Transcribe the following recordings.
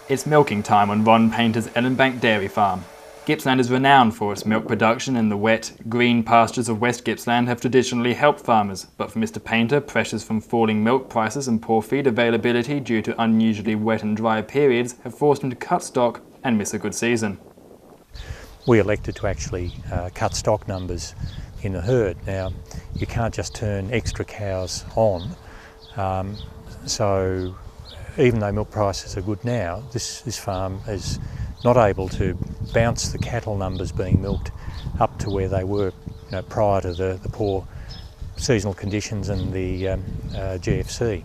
It's milking time on Ron Painter's Ellenbank dairy farm. Gippsland is renowned for its milk production, and the wet, green pastures of West Gippsland have traditionally helped farmers, but for Mr Painter, pressures from falling milk prices and poor feed availability due to unusually wet and dry periods have forced him to cut stock and miss a good season. We elected to actually cut stock numbers in the herd. Now, you can't just turn extra cows on, so even though milk prices are good now, this farm is not able to bounce the cattle numbers being milked up to where they were prior to the poor seasonal conditions and the GFC.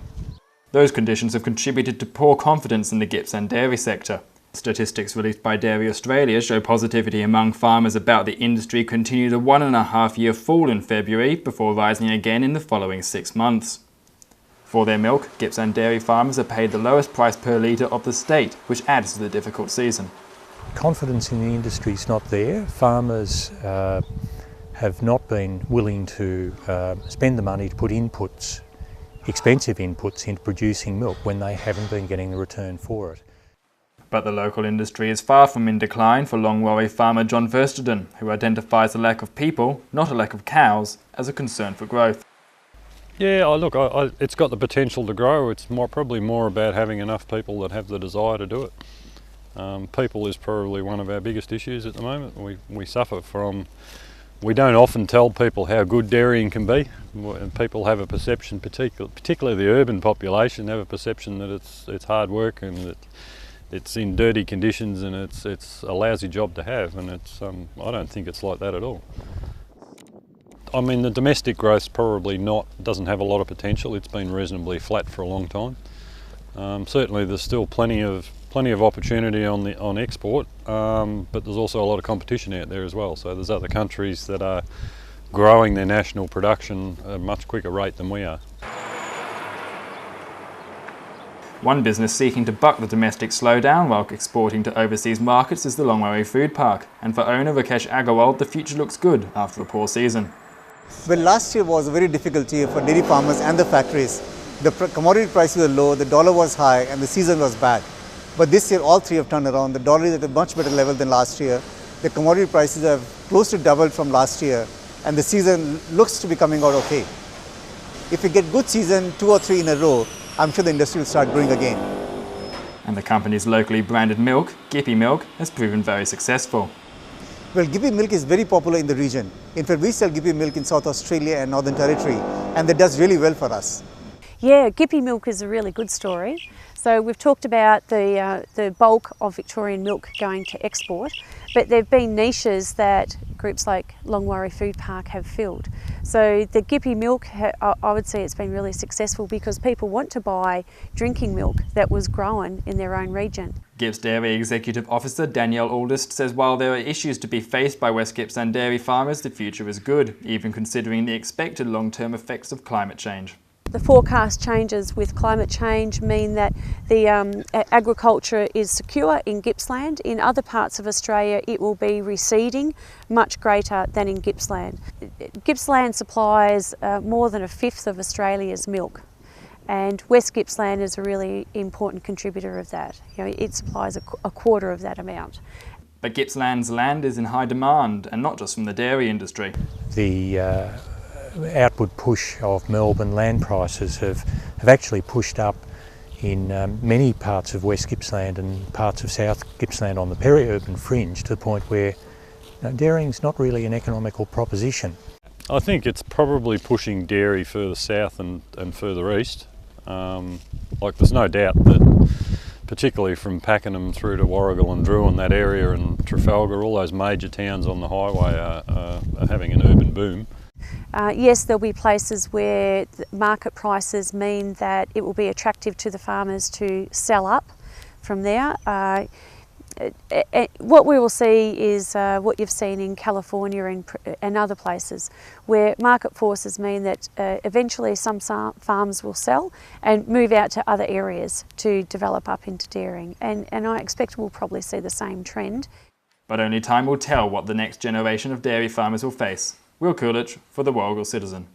Those conditions have contributed to poor confidence in the Gippsland dairy sector. Statistics released by Dairy Australia show positivity among farmers about the industry continued a 1.5-year fall in February before rising again in the following 6 months. For their milk, Gippsland dairy farmers are paid the lowest price per litre of the state, which adds to the difficult season. Confidence in the industry is not there. Farmers have not been willing to spend the money to put inputs, expensive inputs, into producing milk when they haven't been getting the return for it. But the local industry is far from in decline for Longwarry farmer John Versteden, who identifies a lack of people, not a lack of cows, as a concern for growth. Yeah, look, it's got the potential to grow. It's probably more about having enough people that have the desire to do it. People is probably one of our biggest issues at the moment. We suffer from, we don't often tell people how good dairying can be. People have a perception, particularly the urban population, have a perception that it's hard work and that it's in dirty conditions and it's a lousy job to have, and I don't think it's like that at all. I mean, the domestic growth's probably doesn't have a lot of potential. It's been reasonably flat for a long time. Certainly there's still plenty of opportunity on export, but there's also a lot of competition out there as well. So there's other countries that are growing their national production at a much quicker rate than we are. One business seeking to buck the domestic slowdown while exporting to overseas markets is the Longwarry Food Park, and for owner Rakesh Agarwal, the future looks good after a poor season. Well, last year was a very difficult year for dairy farmers and the factories. The commodity prices were low, the dollar was high, and the season was bad. But this year, all three have turned around. The dollar is at a much better level than last year. The commodity prices have close to doubled from last year, and the season looks to be coming out okay. If we get good season 2 or 3 in a row, I'm sure the industry will start growing again. And the company's locally branded milk, Gippy milk, has proven very successful. Well, Gippy milk is very popular in the region. In fact, we sell Gippy milk in South Australia and Northern Territory, and that does really well for us. Yeah, Gippy milk is a really good story. So we've talked about the bulk of Victorian milk going to export, but there have been niches that groups like Longwarry Food Park have filled. So the Gippy milk, I would say it's been really successful because people want to buy drinking milk that was grown in their own region. Gipp's Dairy Executive Officer Danielle Aldist says while there are issues to be faced by West Gippsland dairy farmers, the future is good, even considering the expected long-term effects of climate change. The forecast changes with climate change mean that the agriculture is secure in Gippsland. In other parts of Australia it will be receding much greater than in Gippsland. Gippsland supplies more than 1/5 of Australia's milk, and West Gippsland is a really important contributor of that. It supplies a 1/4 of that amount. But Gippsland's land is in high demand, and not just from the dairy industry. The outward push of Melbourne land prices have actually pushed up in many parts of West Gippsland and parts of South Gippsland on the peri-urban fringe, to the point where dairying's not really an economical proposition. I think it's probably pushing dairy further south and further east. There's no doubt that particularly from Pakenham through to Warrigal and Druin, that area, and Trafalgar, all those major towns on the highway are having an urban boom. Yes, there'll be places where market prices mean that it will be attractive to the farmers to sell up from there. What we will see is what you've seen in California and other places, where market forces mean that eventually some farms will sell and move out to other areas to develop up into dairying. And I expect we'll probably see the same trend. But only time will tell what the next generation of dairy farmers will face. Will Coolidge for the Warrigal Citizen.